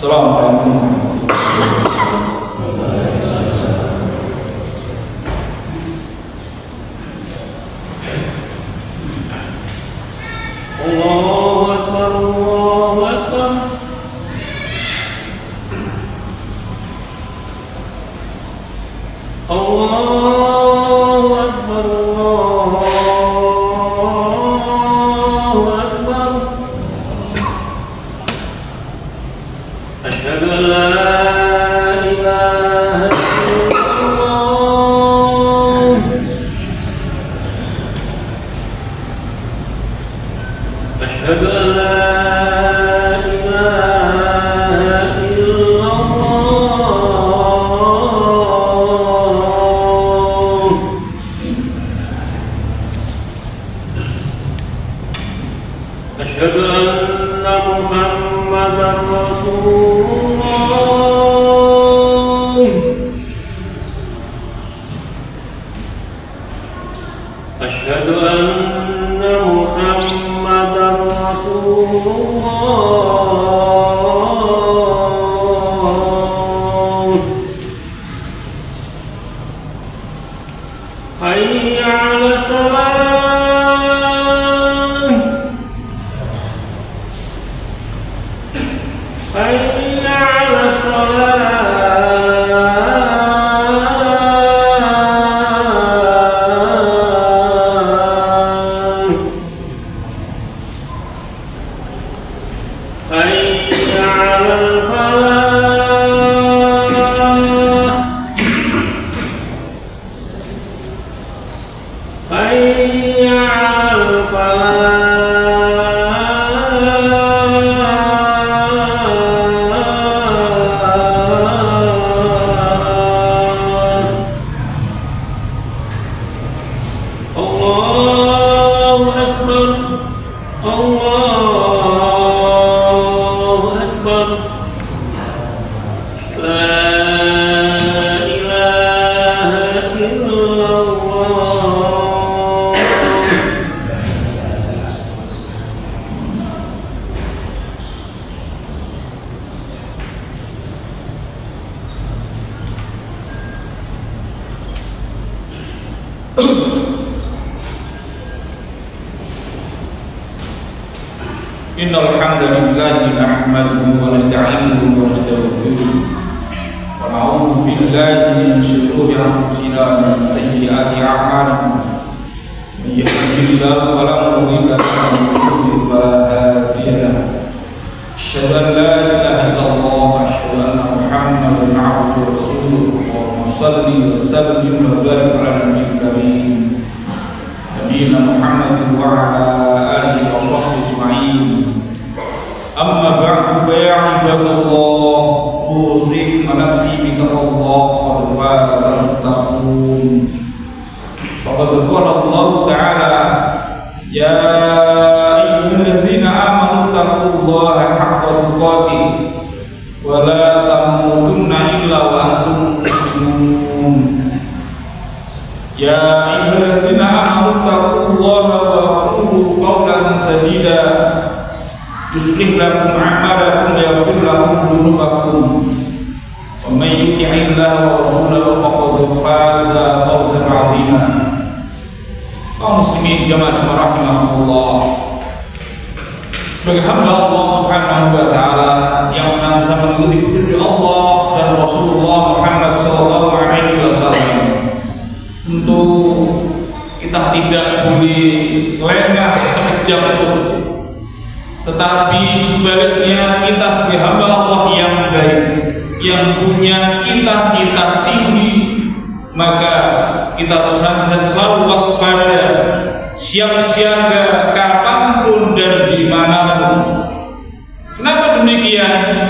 Assalamualaikum. Allahu Akbar, Allahu Akbar. Allahu Akbar, Allahu Akbar. Asyhadu an la ilaha illallah. Asyhadu an la ilaha illallah. Asyhadu anna Muhammadar Rasulullah. Asyhadu anna Muhammadar Rasulullah. Hayya 'alas salah. Hayya 'alas salah. Hayya 'alal falah. Hayya 'alal falah. Allahu Akbar, Allahu Akbar. La ilaha illallah. Innal hamdalillah nahmaduhu wa nasta'inuhu wa nastaghfiruh wa na'udzu billahi min shururi anfusina wa min sayyiati a'malina. May yahdihillahu fala mudilla lahu wa man yudlil fala hadiya lahu. Asyhadu an la ilaha illallah wa asyhadu anna Muhammadan 'abduhu wa rasuluh. Allahumma shalli wa sallim wa barik 'ala nabiyyil karim nabiyina Muhammadin wa 'ala alihi wa sahbihi ajma'in. Amma ba'du fa ya ibadallah, usikum wa nafsi bittaqwallah, qad faza al-muttaqun. Faqad qala Allah ta'ala, ya ayyuhalladzina amanu taqullaha haqqa tuqatih wa la tamutunna illa wa antum muslimun. Ya ayyuhalladzina amanu taqullaha wa qulu qawlan sadida yuslih lakum a'malakum wa yaghfir lakum dhunubakum wa may yuti'illaha wa rasulahu faqad faza fawzan 'azima. Kaum muslimin jamaah rahimahumullah, sebagai hamba Allah Subhanahu wa taala yang senantiasa mengikuti petunjuk Allah dan Rasulullah Muhammad sallallahu alaihi wasallam, tentu kita tidak boleh lengah sekejap pun. Tetapi sebaliknya kita sebagai hamba Allah yang baik, yang punya cita-cita tinggi, maka kita harus selalu waspada, siap siaga kapanpun dan dimanapun. Kenapa demikian?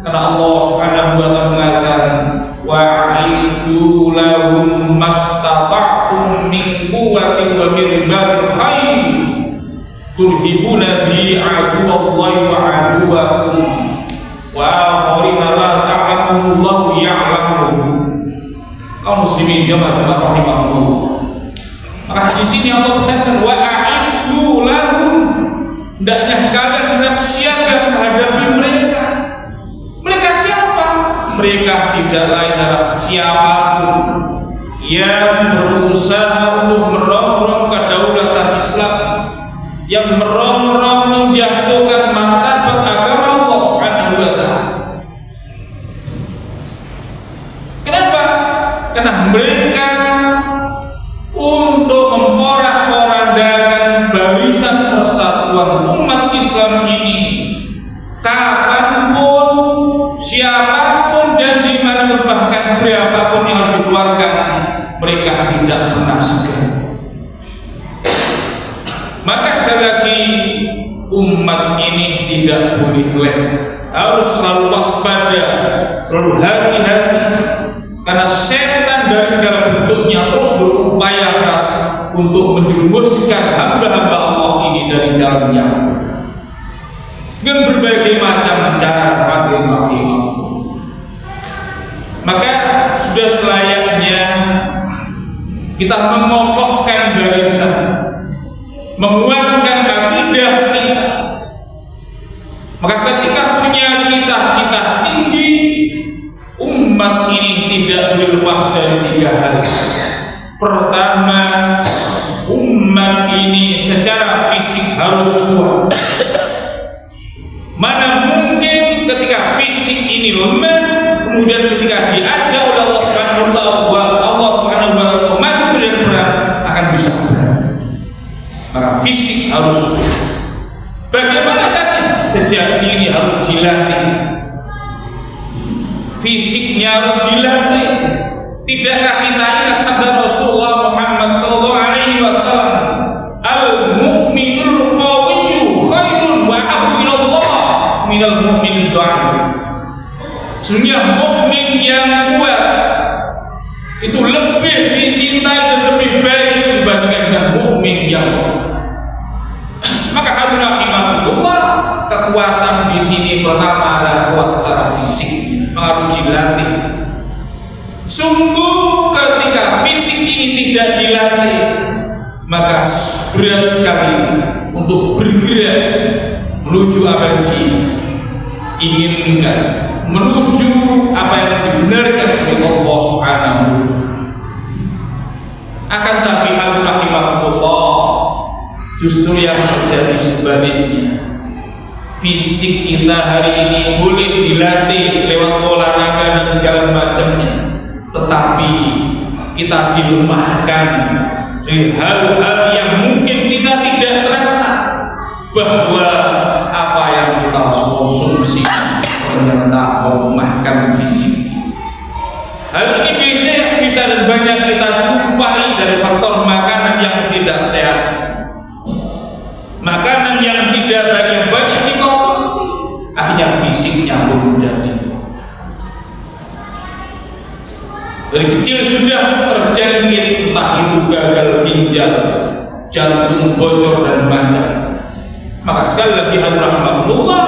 Karena Allah Subhanahu wa ta'ala mengatakan, wa'alidu lahum mastata'tum min quwwatin wa min ribatil khayl turhibuna bi aduwallahi wa aduwakum wa akharina la ta'lamuhumullahu ya'lamuhum. Kaum muslimin jamaah rahimahumullah, maka di sini Allah pesankan wa a'iddu lahum, hendaknya kalian siap siaga menghadapi mereka. Mereka mereka tidak lain adalah siapapun yang berusaha untuk merongrong kedaulatan Islam, yang merongrong menjatuhkan martabat agama Allah Subhanahu wa Ta'ala. Kenapa? Karena mereka untuk memporak-porandakan barisan persatuan umat Islam ini, kapanpun, siapapun dan dimanapun, bahkan berapapun yang harus dikeluarkan, mereka tidak pernah segan. Maka sekali lagi, umat ini tidak boleh lewat, harus selalu waspada, selalu hati-hati, karena setan dari segala bentuknya terus berupaya keras untuk menjerumuskan hamba-hamba Allah ini dari jalannya dengan berbagai macam cara. Maka sudah selayaknya kita mengokohkan barisan, menguatkan akidah kita. Maka ketika punya cita-cita tinggi, umat ini tidak boleh lepas dari 3 hal. Pertama, umat ini secara fisik harus kuat. Mana mungkin ketika fisik ini lemah, kemudian ketika diajak oleh Allah Subhanahu wa Ta'ala maju dan perang, akan bisa berani. Maka fisik harus kuat. Bagaimana caranya? Sejak dini harus dilatih. Fisiknya harus dilatih. Tidakkah kita ingat sabda Rasulullah Muhammad sallallahu alaihi wasallam, al-mu'minul qawiyyu khairun wa habbu ila Allah minal mu'minid dha'if. Sesungguhnya mukmin yang kuat itu lebih dicintai dan lebih baik dibandingkan dengan mukmin yang lemah. Maka hadirin rahimakumullah, kekuatan di sini pertama adalah kuat secara fisik, harus dilatih. Sungguh ketika fisik ini tidak dilatih, maka berat sekali untuk bergerak menuju apa yang diinginkan, menuju apa yang dibenarkan oleh Allah Subhanahu. Akan tapi hadirin rahimakumullah, justru yang terjadi sebaliknya. Fisik kita hari ini boleh dilatih lewat olahraga dan segala macamnya, tetapi kita dilemahkan dari hal-hal yang mungkin kita tidak terasa bahwa apa yang kita konsumsi ternyata melemahkan fisik. Hal ini bisa dan banyak kita jumpai dari faktor makanan yang tidak sehat, makanan yang tidak banyak dikonsumsi, akhirnya fisiknya pun menjadi. Dari kecil sudah terjangkit, entah itu gagal ginjal, jantung bocor dan macam. Maka sekali lagi hadirin rahimakumullah,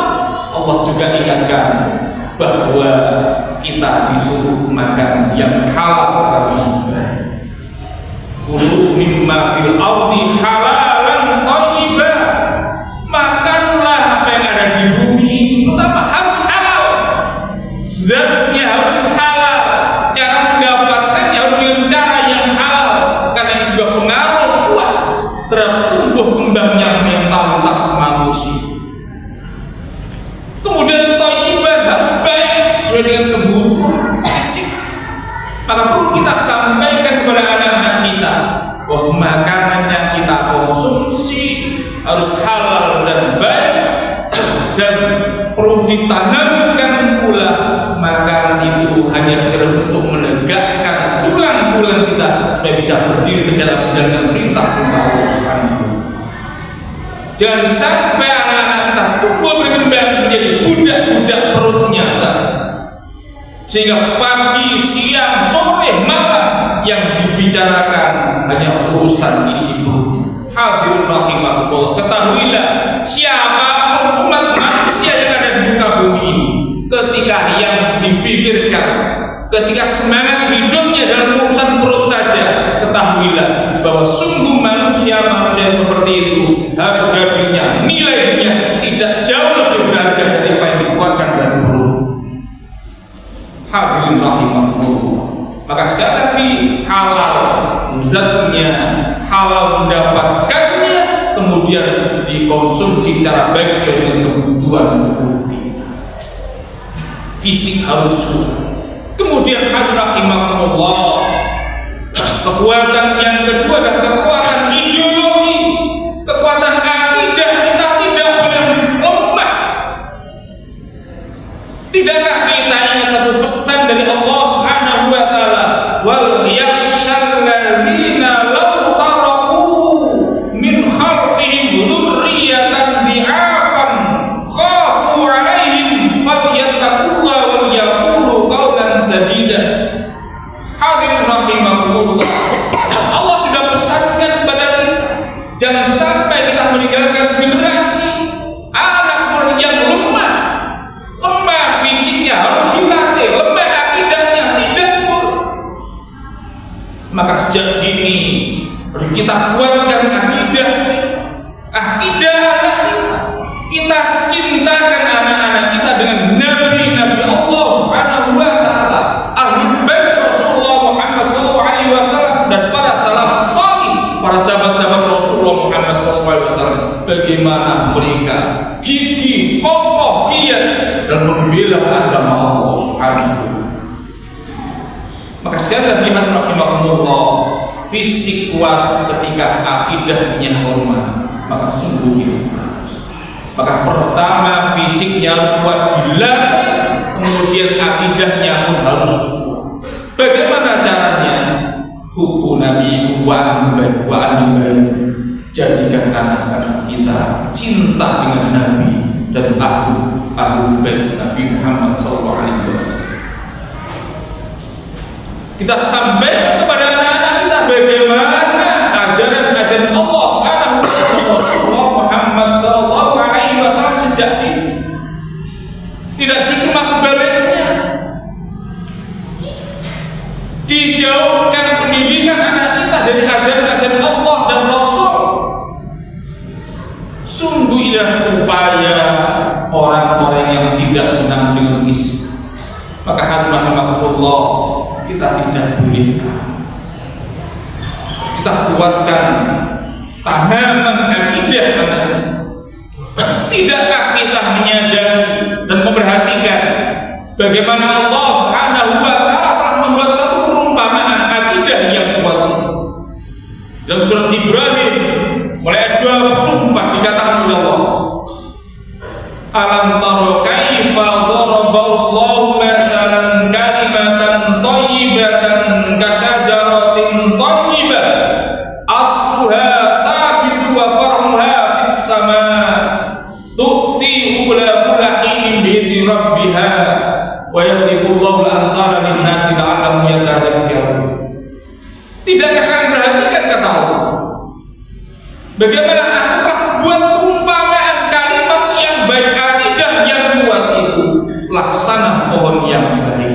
Allah juga ingatkan bahwa kita disuruh makan yang halal thayyiban. Kulu mimma fil ardi halalan thayyiban. Makanlah apa yang ada di bumi. Pertama harus halal, zatnya harus halal, cara mendapatkannya harus dengan cara yang halal, karena ini juga pengaruh kuat terhadap tumbuh kembangnya mentalitas manusia. Kemudian thayyiban harus baik sesuai dengan kebutuhan fisik. Maka perlu kita sampaikan kepada anak-anak kita bahwa makanan yang kita konsumsi harus halal dan baik, dan perlu ditanamkan pula makanan itu hanya sekedar untuk menegakkan tulang-tulang kita supaya bisa berdiri tegak menjalankan perintah-perintah Allah Subhanahu. Jangan sampai anak-anak kita tumbuh berkembang menjadi budak-budak perutnya saja, sehingga pagi, siang, sore, malam yang dibicarakan hanya urusan isi perut. Hadirin rahimakumullah, ketahuilah siapapun umat manusia yang ada di muka bumi ini, ketika yang difikirkan, ketika semangat hidupnya dalam urusan perut saja, ketahuilah bahwa sungguh manusia seperti itu harga dirinya, nilai dirinya tidak jauh lebih berharga dari apa yang dikeluarkan dari perut. Hadirin rahimakumullah. Maka sekali lagi halal zatnya, halal mendapatkannya, kemudian dikonsumsi secara baik sesuai dengan kebutuhan tubuh. Fisik harus kuat. Kemudian hadirin rahimakumullah, kekuatan yang kedua adalah kekuatan ideologi, kekuatan akidah. Kita tidak boleh lemah. Tidakkah kita ingat satu pesan dari Allah Subhanahu wa taala, wal yakhshal ladzina law taraku min khalfihim dzurriyyatan di'afan khafu 'alaihim falyattaqullaha wal yaqulu qawlan sadida. Hadirin rahimakumullah, Allah sudah pesankan kepada kita, jangan sampai kita meninggalkan generasi anak yang lemah. Lemah fisiknya harus dilatih, lemah akidahnya tidak boleh. Maka sejak dini harus kita kuatkan akidah anak kita. Kita cintakan anak-anak kita dengan nabi-nabi Allah Subhanahu wa taala, ahlul bait Rasulullah Muhammad sallallahu alaihi wasallam, dan para salafus salih, para sahabat-sahabat Rasulullah Muhammad sallallahu alaihi wasallam. Bagaimana mereka gigih, kokoh, giat dan membela agama Allah Subhanahu wa taala. Maka sekali lagi rahimakumullah, fisik kuat ketika akidahnya lemah, maka sungguh tidak. Maka pertama fisiknya harus kuat dilatih, kemudian akidahnya pun harus kuat. Bagaimana caranya? Hukum Nabi wa jadikan anak-anak kita cinta dengan Nabi dan ahlul bait Nabi Muhammad SAW. Kita sampaikan kepada anak-anak kita bagaimana ajaran-ajaran Allah Subhanahu wa taala, Rasulullah Muhammad SAW sejak dini. Tidak justru sebaliknya, dijauhkan pendidikan anak kita dari ajaran-ajaran Allah dan Rasul. Sungguh indah upaya orang-orang yang tidak senang dengan Islam. Maka hadirin rahimakumullah, kita tidak boleh kita kuatkan tanaman akidah anak. Tidakkah kita menyadari dan memperhatikan bagaimana Allah Subhanahu wa taala telah membuat satu perumpamaan akidah yang kuat dalam surat Ibrahim mulai ayat 24 dikatakan oleh Allah, alam tara kaifa daraballahu masalan kalimatan thayyibatan kasyajaratin thayyibah asluha sabitu wa far'uha fis samaa tu'ti ukulaha hinin bi'idzni rabbiha wa yadhibullahu al-amsala lin-nasi la'allahum yatadhakkarun. Tidakkah kalian perhatikan kata Allah, bagaimana aku telah buat perumpamaan kalimat yang baik, akidah yang kuat itu laksana pohon yang baik.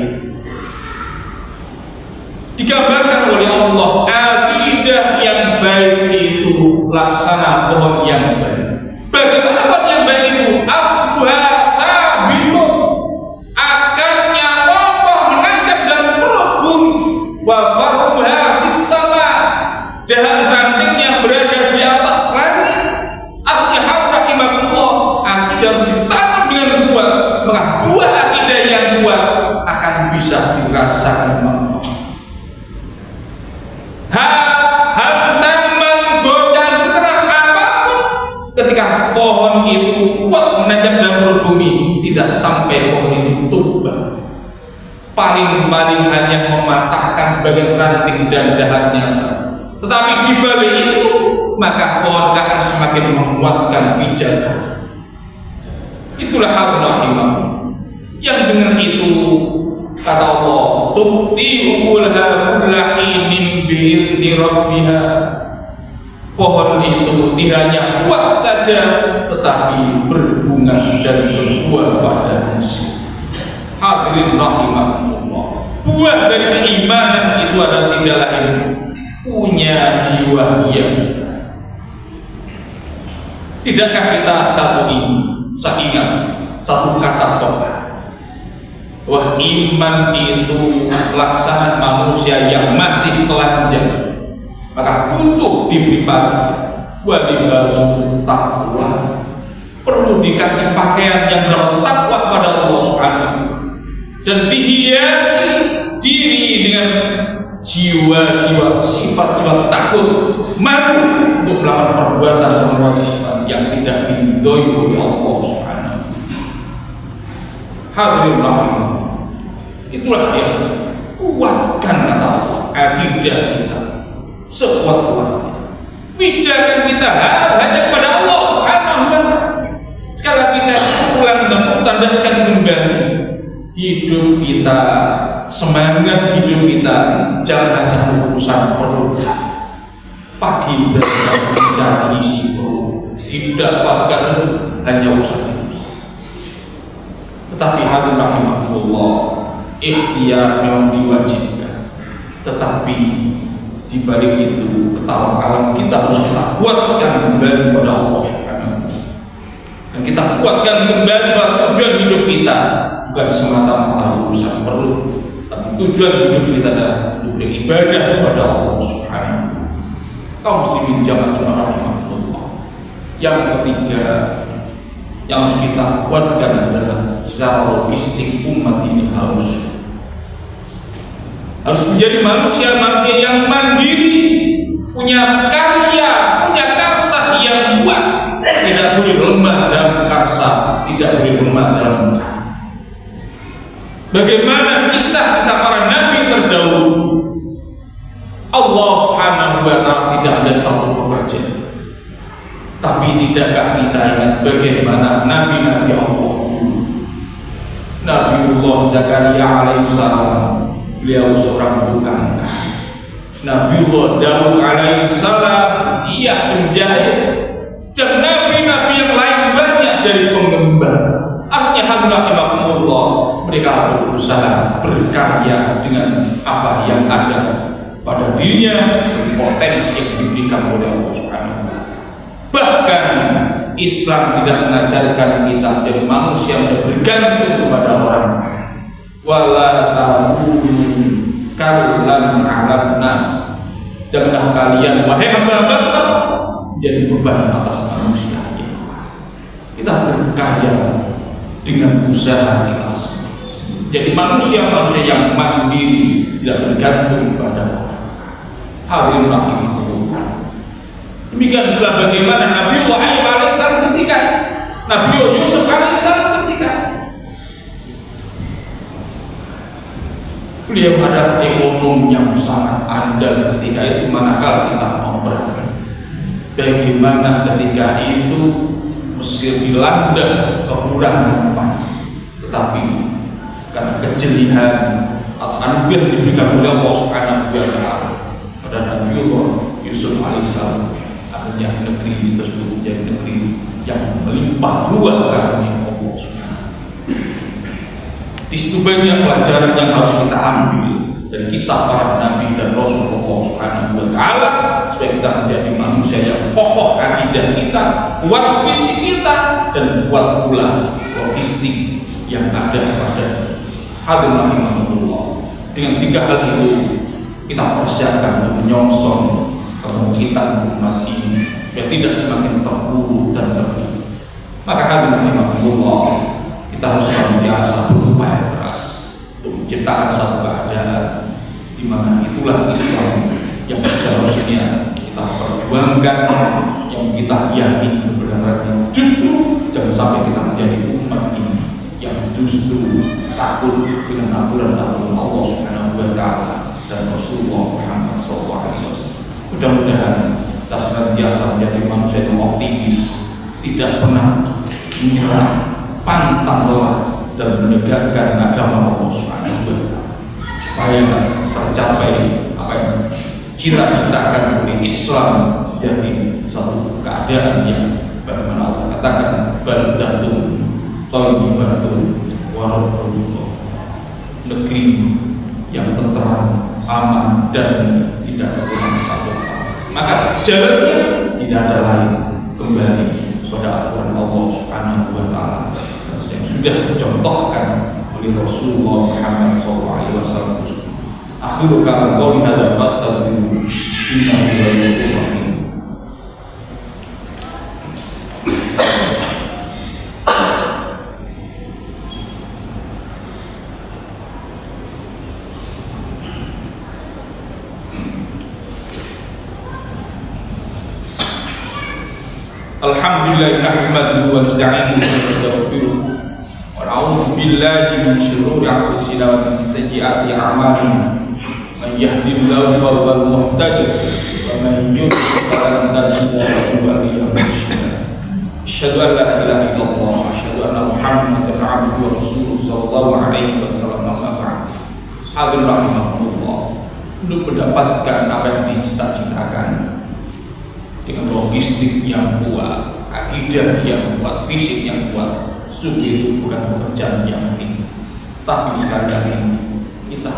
Digambarkan oleh Allah akidah yang baik itu laksana pohon yang baik. Bagaimana pohon yang baik itu? Asluha thabitun, akarnya kokoh menancap dalam perut bumi, wa far'uha fis sama, dahan rantingnya berada di atas langit. Artinya rahimakumullah, akidah harus ditanam dengan kuat, maka buah akidah yang kuat akan bisa dirasakan manfaat. Hantaman goncang sekeras apapun, ketika pohon itu kuat menancap dalam perut bumi, tidak sampai pohon itu tumbang. Paling-paling hanya mematahkan sebagian ranting dan dahannya saja. Tetapi di balik itu, maka pohon akan semakin menguatkan pijakan. Itulah rahimah yang dengan itu kata Allah, tu'ti ukulaha kullahinin bi'idzni rabbiha. Pohon itu tidak hanya kuat saja, tetapi berbunga dan berbuah pada musim. Hadirin rahimakumullah, buah dari keimanan itu adalah tidak lain punya jiwa yang benar. Tidakkah kita satu ini, saya ingat satu kata tokoh Wah, iman itu laksanaan manusia yang masih telanjang, maka tutup diberi pakaian. Wa libasul taqwa, perlu dikasih pakaian yang berat takwa kepada Allah Subhanahu, dan dihiasi diri dengan jiwa-jiwa sifat-sifat takut, malu untuk melakukan perbuatan yang tidak diridhoi oleh Allah Subhanahu. Hadirin rahimah, itulah dia, kuatkan kata Allah akidah kita sekuat-kuatnya. Pijakan kita hanya kepada Allah Subhanahu wa ta'ala. Sekali lagi saya ulang dan tandaskan kembali, hidup kita, semangat hidup kita jangan hanya urusan perut. Pagi berangkat mencari isi perut, tidak bahkan hanya urusan itu. Tetapi hadirin rahimahullah, ikhtiar memang diwajibkan, tetapi di balik itu ketawakalan kita harus kita kuatkan kembali kepada Allah Subhanahu, dan kita kuatkan kembali bahwa tujuan hidup kita bukan semata-mata urusan perut, tapi tujuan hidup kita adalah untuk beribadah kepada Allah Subhanahu. Kaum muslimin jamaah rahimahullah, yang ketiga yang harus kita kuatkan adalah secara logistik umat ini harus menjadi manusia-manusia yang mandiri, punya karya, punya karsa yang kuat, tidak boleh lemah dalam karsa, tidak boleh lemah dalam karya. Bagaimana kisah-kisah para nabi terdahulu, Allah Subhanahu wa ta'ala tidak melihat satu pekerjaan. Tapi tidakkah kita ingat bagaimana nabi-nabi Allah dulu? Nabiullah Zakaria alaihissalam, beliau seorang tukang kayu. Nabiullah Daud alaihissalam, ia penjahit, dan nabi-nabi yang lain banyak dari pengembang. Artinya hadiratullah, mereka berusaha berkarya dengan apa yang ada pada dirinya, potensi yang diberikan oleh Allah Subhanahu. Bahkan Islam tidak mengajarkan kita menjadi manusia yang bergantung kepada orang lain. Wala takunu kallan 'alan nas, janganlah kalian wahai hamba-hamba menjadi beban atas manusia. Kita berkarya dengan usaha kita sendiri, jadi manusia-manusia yang mandiri, tidak bergantung pada orang. Hadirin rahimahullah, demikian pula bagaimana Nabiullah Ayub alaihissalam ketika Nabiullah Yusuf alaihissalam ketika beliau ada ekonomi yang sangat andal ketika itu, manakala kita memperhatikan bagaimana ketika itu Mesir dilanda kekurangan pangan, tetapi karena kejelihan atas anugerah yang diberikan oleh Allah Subhanahu wa ta'ala pada Nabiullah Yusuf alaihissalam, akhirnya negeri tersebut menjadi negeri yang melimpah ruah karunia Allah Subhanahu. Di situ banyak pelajaran yang harus kita ambil dari kisah para nabi dan rasul Allah Subhanahu wa ta'ala, supaya kita menjadi manusia yang kokoh akidah kita, kuat fisik kita, dan kuat pula logistik yang ada pada hadirin rahimahullah. Dengan tiga hal itu kita persiapkan untuk menyongsong kebangkitan umat ini supaya tidak semakin terpuruk dan terpuruk. Maka hadirin rahimahullah, kita harus senantiasa berupaya keras untuk menciptakan satu keadaan di mana itulah Islam yang seharusnya kita perjuangkan, yang kita yakin kebenarannya. Justru jangan sampai kita menjadi umat ini yang justru takut dengan aturan-aturan Allah Subhanahu wa ta'ala dan Rasulullah Muhammad SAW. Mudah-mudahan kita senantiasa menjadi manusia yang optimis, tidak pernah menyerah, pantang lelah, dan menegakkan agama Allah Subhanahu wa ta'ala supaya tercapai apa yang cita-citakan oleh Islam, jadi satu keadaan yang bagaimana Allah katakan baldatun thayyibatun wa rabbul, negeri yang tentram, aman, dan tidak berkurang satu. Maka jalannya tidak ada lain kembali pada aturan Allah Subhanahu wa ta'ala yang sudah dicontohkan oleh Rasulullah Muhammad sallallahu alaihi wasallam. Akhiru kalam qauli hadza fastaghfiru innahu huwal ghafurur rahim. Alhamdulillah nahmaduhu wa nasta'inuhu wa nastaghfiruh wa na'udzu billahi min shururi anfusina wa min sayyiati a'malina. Man yahdihillahu fa huwal muhtadi wa man yudlil falan tajid lahu waliyyan mursyida. Asyhadu an la ilaha illallah wa asyhadu anna Muhammadan 'abduhu wa rasuluhu sallallahu alaihi wasallam. Amma ba'd. Hadirin rahimakumullah, untuk mendapatkan apa yang dicita-citakan dengan logistik yang kuat, akidah yang kuat, fisik yang kuat, sungguh itu bukan pekerjaan yang ringan. Tapi sekali lagi kita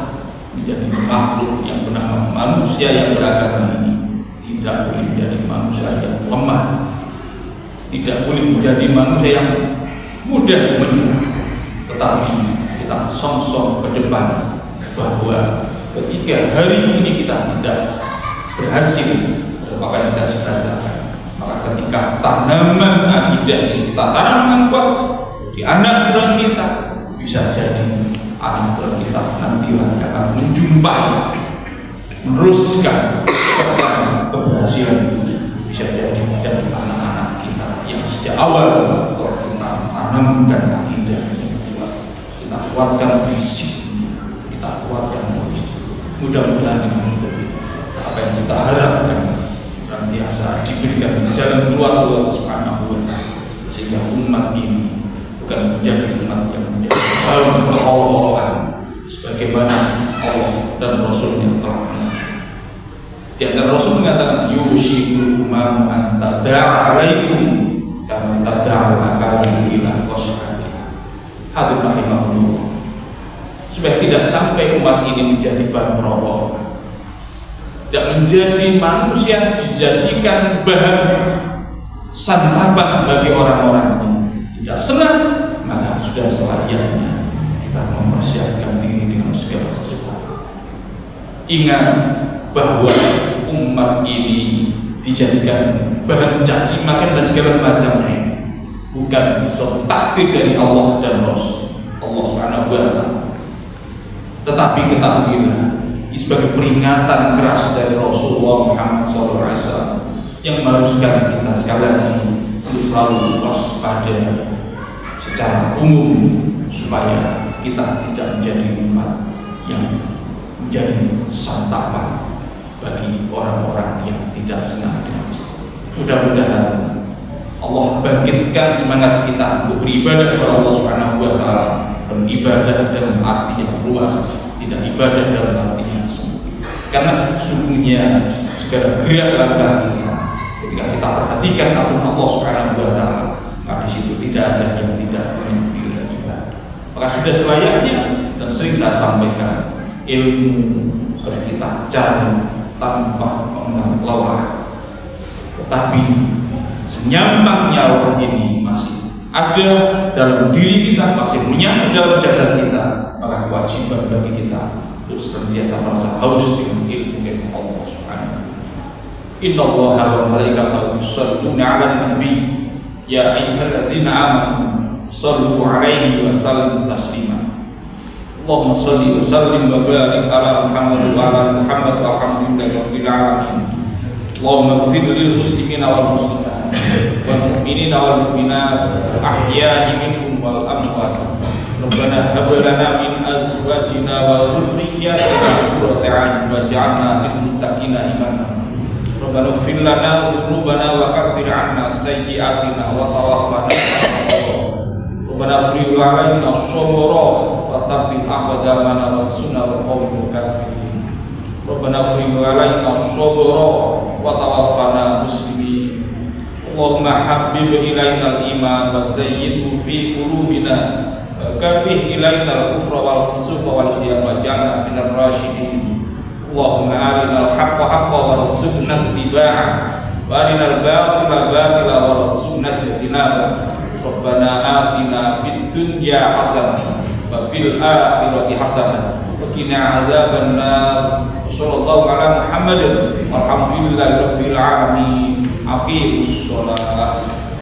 menjadi makhluk yang bernama manusia yang beragama ini tidak boleh menjadi manusia yang lemah, tidak boleh menjadi manusia yang mudah menyerah. Tetapi kita song-song ke depan bahwa ketika hari ini kita tidak berhasil apa yang kita cita-citakan, maka ketika tanaman akidah ini kita tanam dengan kuat di anak cucu kita, bisa jadi anak cucu kita nanti akan menjumpai, meneruskan keberhasilan itu. Bisa jadi dari anak-anak kita yang sejak awal kalau kita tanamkan akidah yang kuat, kita kuatkan fisik, kita kuatkan logistik. Mudah-mudahan dengan itu apa yang kita harapkan biasa diberikan jalan keluar Allah Subhanahu wa ta'ala, sehingga umat ini bukan menjadi umat yang menjadi dalam perolok-olokan sebagaimana Allah dan Rasulnya telah mengatakan. Di antara Rasul mengatakan yushikul umam an tada'a alaikum kama tada'al akalim ila qash'ati. Hadirin rahimahullah, supaya tidak sampai umat ini menjadi bahan perolok, tidak menjadi manusia dijadikan bahan santapan bagi orang-orang yang tidak senang, maka sudah selayaknya kita mempersiapkan diri dengan segala sesuatu. Ingat bahwa umat ini dijadikan bahan caci makan dan segala macamnya, bukan suatu takdir dari Allah dan Rasul Allah Subhanahu wa ta'ala, tetapi ketahuilah sebagai peringatan keras dari Rasulullah Muhammad SAW yang mengharuskan kita sekali lagi untuk selalu waspada secara umum, supaya kita tidak menjadi umat yang menjadi santapan bagi orang-orang yang tidak senang dengan Islam. Mudah-mudahan Allah bangkitkan semangat kita untuk beribadah kepada Allah Subhanahu wa ta'ala, dan ibadah dalam arti yang luas, tidak ibadah dalam arti karena sesungguhnya segala gerak langkah kita ketika kita perhatikan aturan Allah Subhanahu wa ta'ala, maka di situ tidak ada yang tidak memilih ibadah. Maka sudah selayaknya, dan sering saya sampaikan, ilmu harus kita cari tanpa mengenal lelah. Tetapi senyambang nyawa ini masih ada dalam diri kita, masih menyatu dalam jasad kita, maka kewajiban bagi kita untuk senantiasa merasa haus dengan ilmu Allah Subhanahu. Inna Allaha wa malaikatahu yusholluna 'alan nabi ya ayyuhalladzina amanu shallu 'alaihi wa sallimu taslima. Allahumma shalli wa sallim wa barik ala Muhammad wa ala Muhammad walhamdulillahi rabbil alamin. Allahumma ighfir lil muslimina wal muslimat wal mu'minina wal mu'minat ahya'i minhum wal amwat. Rabbana hab lana min azwajina wa dhurriyyatina qurrata a'yun waj'alna lil muttaqina imama. Rabbana ighfir lana dhunubana wa kaffir 'anna sayyi'atina wa tawaffana Rabbana afrigh 'alaina as-sabra wa thabbit aqdamana wansurna al qawmil kafirin. Rabbana afrigh 'alaina as-sabra wa tawaffana muslimin. Allahumma habbib ilaina al-iman wa zayyinhu fi qulubina karih ilaina al-kufra wal fusuqa wal isyan waj'alna minal rasyidin. Allahumma arinal haqqa haqqan warzuqna ittiba'ah wa arinal batila batila warzuqna ijtinabah. Rabbana atina fid dunya hasanah wa fil akhirati hasanah wa qina adzabannar. Sallallahu ala Muhammadin walhamdulillahi rabbil alamin. Aqimus shalah.